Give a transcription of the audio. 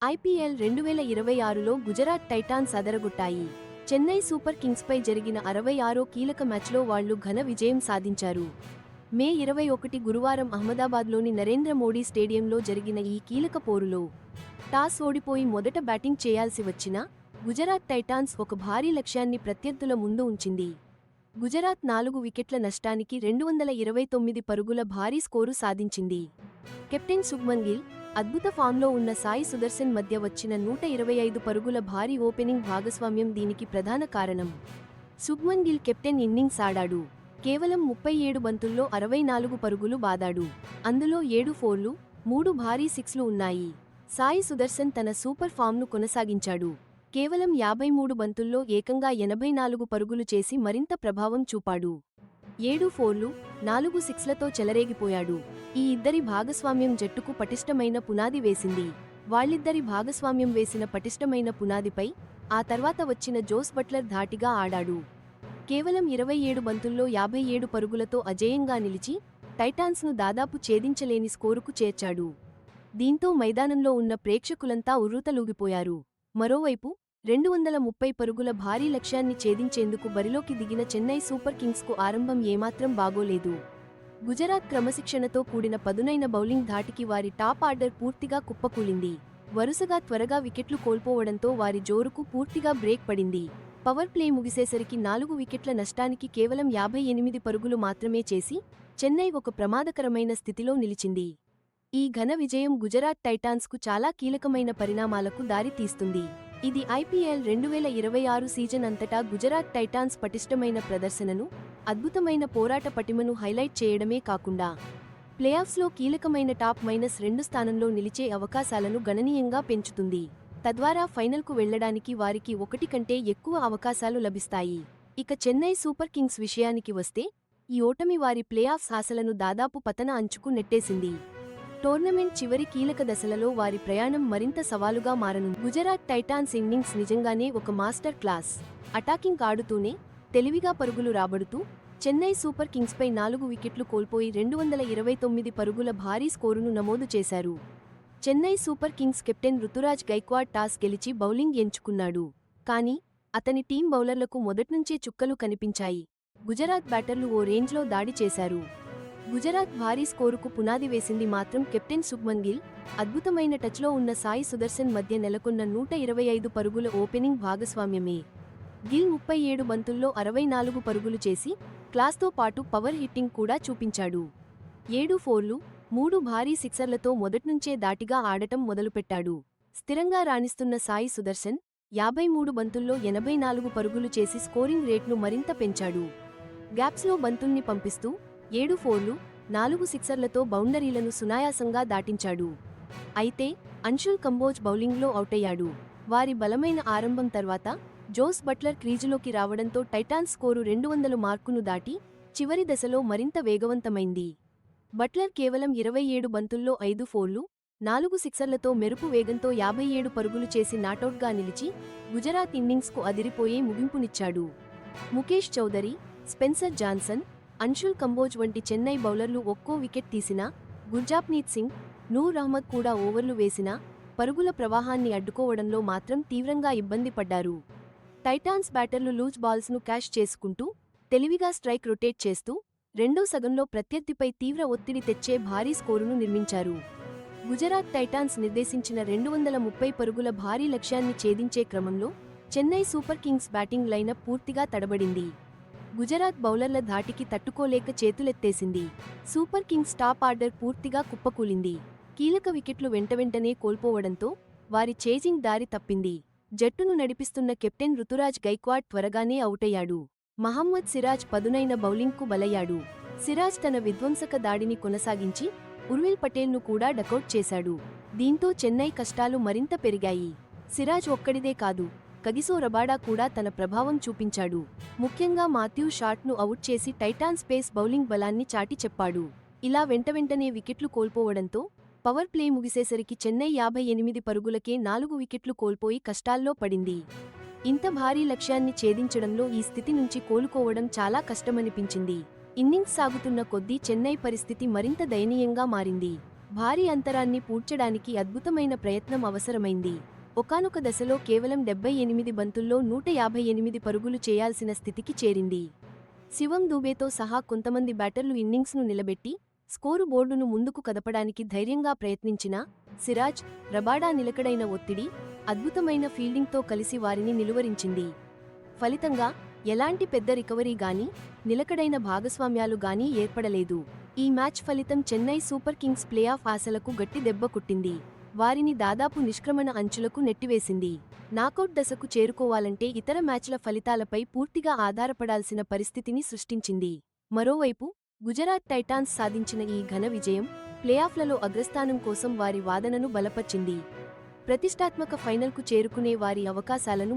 IPL 2026లో Gujarat Titans అదరగొట్టాయి. Chennai Super కింగ్స్పై జరిగిన 66వ కీలక మ్యాచ్లో వాళ్లు ఘన విజయం సాధించారు. మే 21 గురువారం అహ్మదాబాద్లోని నరేంద్ర మోడీ స్టేడియంలో జరిగిన ఈ కీలక పోరులో టాస్ ఓడిపోయి మొదట బ్యాటింగ్ చేయాల్సి వచ్చినా గుజరాత్ టైటాన్స్ ఒక భారీ లక్ష్యాన్ని ప్రత్యర్థుల ముందు ఉంచింది. గుజరాత్ 4 వికెట్ల నష్టానికి 229 పరుగుల భారీ స్కోరు సాధించింది. కెప్టెన్ శుభ్మన్ గిల్, అద్భుత ఫామ్లో ఉన్న సాయి సుదర్శన్ మధ్య వచ్చిన 125 పరుగుల భారీ ఓపెనింగ్ భాగస్వామ్యం దీనికి ప్రధాన కారణం. శుభ్మన్ గిల్ కెప్టెన్ ఇన్నింగ్స్ ఆడాడు. కేవలం 37 బంతుల్లో 64 పరుగులు బాదాడు. అందులో 7 ఫోర్లు, 3 భారీ సిక్స్లు ఉన్నాయి. సాయి సుదర్శన్ తన సూపర్ ఫామ్ను కొనసాగించాడు. కేవలం 53 బంతుల్లో ఏకంగా 84 పరుగులు చేసి మరింత ప్రభావం చూపాడు. 7 ఫోర్లు, 4 సిక్స్లతో చెలరేగిపోయాడు. ఈ ఇద్దరి భాగస్వామ్యం జట్టుకు పటిష్టమైన పునాది వేసింది. వాళ్ళిద్దరి భాగస్వామ్యం వేసిన పటిష్టమైన పునాదిపై ఆ తర్వాత వచ్చిన జోస్ బట్లర్ ధాటిగా ఆడాడు. కేవలం 27 బంతుల్లో 57 పరుగులతో అజేయంగా నిలిచి టైటాన్స్ను దాదాపు ఛేదించలేని స్కోరుకు చేర్చాడు. దీంతో మైదానంలో ఉన్న ప్రేక్షకులంతా ఉర్రూతలూగిపోయారు. మరోవైపు 230 పరుగుల భారీ లక్ష్యాన్ని ఛేదించేందుకు బరిలోకి దిగిన చెన్నై సూపర్ కింగ్స్కు ఆరంభం ఏమాత్రం బాగోలేదు. గుజరాత్ క్రమశిక్షణతో కూడిన పదునైన బౌలింగ్ ధాటికి వారి టాప్ ఆర్డర్ పూర్తిగా కుప్పకూలింది. వరుసగా త్వరగా వికెట్లు కోల్పోవడంతో వారి జోరుకు పూర్తిగా బ్రేక్ పడింది. పవర్ ప్లే ముగిసేసరికి 4 వికెట్ల నష్టానికి కేవలం 58 పరుగులు మాత్రమే చేసి చెన్నై ఒక ప్రమాదకరమైన స్థితిలో నిలిచింది. ఈ ఘన విజయం గుజరాత్ టైటాన్స్కు చాలా కీలకమైన పరిణామాలకు దారి తీస్తుంది. ఇది ఐపీఎల్ 2026 సీజన్ అంతటా గుజరాత్ టైటాన్స్ పటిష్టమైన ప్రదర్శనను, అద్భుతమైన పోరాట పటిమను హైలైట్ చేయడమే కాకుండా ప్లేఆఫ్స్లో కీలకమైన టాప్ -2 స్థానంలో నిలిచే అవకాశాలను గణనీయంగా పెంచుతుంది. తద్వారా ఫైనల్కు వెళ్లడానికి వారికి 1 కంటే ఎక్కువ అవకాశాలు లభిస్తాయి. ఇక చెన్నై సూపర్ కింగ్స్ విషయానికి వస్తే ఈ ఓటమి వారి ప్లేఆఫ్స్ ఆశలను దాదాపు పతన అంచుకు నెట్టేసింది. టోర్నమెంట్ చివరి కీలక దశలలో వారి ప్రయాణం మరింత సవాలుగా మారనుంది. గుజరాత్ టైటాన్స్ ఇన్నింగ్స్ నిజంగానే ఒక మాస్టర్ క్లాస్. అటాకింగ్ ఆడుతూనే తెలివిగా పరుగులు రాబడుతూ చెన్నై సూపర్ కింగ్స్పై 4 వికెట్లు కోల్పోయి 229 పరుగుల భారీ స్కోరును నమోదు చేశారు. Chennai Super Kings captain Ruturaj Gaikwad toss గెలిచి బౌలింగ్ ఎంచుకున్నాడు. కానీ అతని టీం బౌలర్లకు మొదట్నుంచే చుక్కలు కనిపించాయి. గుజరాత్ బ్యాటర్లు ఓ రేంజ్లో దాడి చేశారు. గుజరాత్ భారీ స్కోరుకు పునాది వేసింది మాత్రం కెప్టెన్ శుభ్మన్ గిల్, అద్భుతమైన టచ్లో ఉన్న సాయి సుదర్శన్ మధ్య నెలకొన్న 125 పరుగుల ఓపెనింగ్ భాగస్వామ్యమే. గిల్ 37 బంతుల్లో 64 పరుగులు చేసి క్లాస్తో పాటు పవర్ హిట్టింగ్ కూడా చూపించాడు. 7 ఫోర్లు, 3 భారీ సిక్సర్లతో మొదట్నుంచే దాటిగా ఆడటం మొదలుపెట్టాడు. స్థిరంగా రాణిస్తున్న సాయి సుదర్శన్ 53 బంతుల్లో 84 పరుగులు చేసి స్కోరింగ్ రేట్ను మరింత పెంచాడు. గ్యాప్స్లో బంతుల్ని పంపిస్తూ 7 ఫోర్లు, 4 సిక్సర్లతో బౌండరీలను సునాయాసంగా దాటించాడు. అయితే అన్షుల్ కంబోజ్ బౌలింగ్లో అవుటయ్యాడు. వారి బలమైన ఆరంభం తర్వాత జోస్ బట్లర్ క్రీజులోకి రావడంతో టైటాన్స్ స్కోరు 200 మార్కును దాటి చివరి దశలో మరింత వేగవంతమైంది. బట్లర్ కేవలం 27 బంతుల్లో 5 ఫోర్లు, 4 సిక్సర్లతో మెరుపు వేగంతో 57 పరుగులు చేసి నాటౌట్గా నిలిచి గుజరాత్ ఇన్నింగ్స్కు అదిరిపోయే ముగింపునిచ్చాడు. ముఖేష్ చౌదరి, స్పెన్సర్ జాన్సన్, అన్షుల్ కంబోజ్ వంటి చెన్నై బౌలర్లు ఒక్కో వికెట్ తీసినా గుర్జాప్నీత్ సింగ్, నూర్ అహ్మద్ కూడా ఓవర్లు వేసినా పరుగుల ప్రవాహాన్ని అడ్డుకోవడంలో మాత్రం తీవ్రంగా ఇబ్బంది పడ్డారు. టైటాన్స్ బ్యాటర్లు లూజ్ బాల్స్ను క్యాష్ చేసుకుంటూ తెలివిగా స్ట్రైక్ రొటేట్ చేస్తూ రెండో సగంలో ప్రత్యర్థిపై తీవ్ర ఒత్తిడి తెచ్చే భారీ స్కోరును నిర్మించారు. గుజరాత్ టైటాన్స్ నిర్దేశించిన 230 పరుగుల భారీ లక్ష్యాన్ని ఛేదించే క్రమంలో Chennai Super Kings batting lineup పూర్తిగా తడబడింది. గుజరాత్ బౌలర్ల ధాటికి తట్టుకోలేక చేతులెత్తేసింది. సూపర్ కింగ్స్ టాప్ ఆర్డర్ పూర్తిగా కుప్పకూలింది. కీలక వికెట్లు వెంటవెంటనే కోల్పోవడంతో వారి చేజింగ్ దారి తప్పింది. జట్టును నడిపిస్తున్న కెప్టెన్ రుతురాజ్ గైక్వాడ్ త్వరగానే అవుటయ్యాడు. మహమ్మద్ సిరాజ్ పదునైన బౌలింగ్కు బలయ్యాడు. సిరాజ్ తన విధ్వంసక దాడిని కొనసాగించి ఉర్విల్ పటేల్ను కూడా డకౌట్ చేశాడు. దీంతో చెన్నై కష్టాలు మరింత పెరిగాయి. సిరాజ్ ఒక్కడిదే కాదు, కగిసో రబాడా కూడా తన ప్రభావం చూపించాడు. ముఖ్యంగా మాథ్యూ షాట్ను అవుట్ చేసి టైటాన్స్ పేస్ బౌలింగ్ బలాన్ని చాటి చెప్పాడు. ఇలా వెంటవెంటనే వికెట్లు కోల్పోవడంతో పవర్ ప్లే ముగిసేసరికి చెన్నై 58 పరుగులకే 4 వికెట్లు కోల్పోయి కష్టాల్లో పడింది. ఇంత భారీ లక్ష్యాన్ని ఛేదించడంలో ఈ స్థితి నుంచి కోలుకోవడం చాలా కష్టమనిపించింది. ఇన్నింగ్స్ సాగుతున్న కొద్దీ చెన్నై పరిస్థితి మరింత దయనీయంగా మారింది. భారీ అంతరాన్ని పూడ్చడానికి అద్భుతమైన ప్రయత్నం అవసరమైంది. ఒకానొక దశలో కేవలం 78 బంతుల్లో 158 పరుగులు చేయాల్సిన స్థితికి చేరింది. శివం దూబేతో సహా కొంతమంది బ్యాటర్లు ఇన్నింగ్స్ను నిలబెట్టి స్కోరు బోర్డును ముందుకు కదపడానికి ధైర్యంగా ప్రయత్నించినా సిరాజ్, రబాడా నిలకడైన ఒత్తిడి, అద్భుతమైన ఫీల్డింగ్తో కలిసి వారిని నిలువరించింది. ఫలితంగా ఎలాంటి పెద్ద రికవరీ గానీ, నిలకడైన భాగస్వామ్యాలు గానీ ఏర్పడలేదు. ఈ మ్యాచ్ ఫలితం చెన్నై సూపర్ కింగ్స్ ప్లేఆఫ్ ఆశలకు గట్టి దెబ్బ కొట్టింది. వారిని దాదాపు నిష్క్రమణ అంచులకు నెట్టివేసింది. నాకౌట్ దశకు చేరుకోవాలంటే ఇతర మ్యాచ్ల ఫలితాలపై పూర్తిగా ఆధారపడాల్సిన పరిస్థితిని సృష్టించింది. మరోవైపు గుజరాత్ టైటాన్స్ సాధించిన ఈ ఘన విజయం ప్లేఆఫ్లలో అగ్రస్థానం కోసం వారి వాదనను బలపర్చింది. ప్రతిష్టాత్మక ఫైనల్కు చేరుకునే వారి అవకాశాలను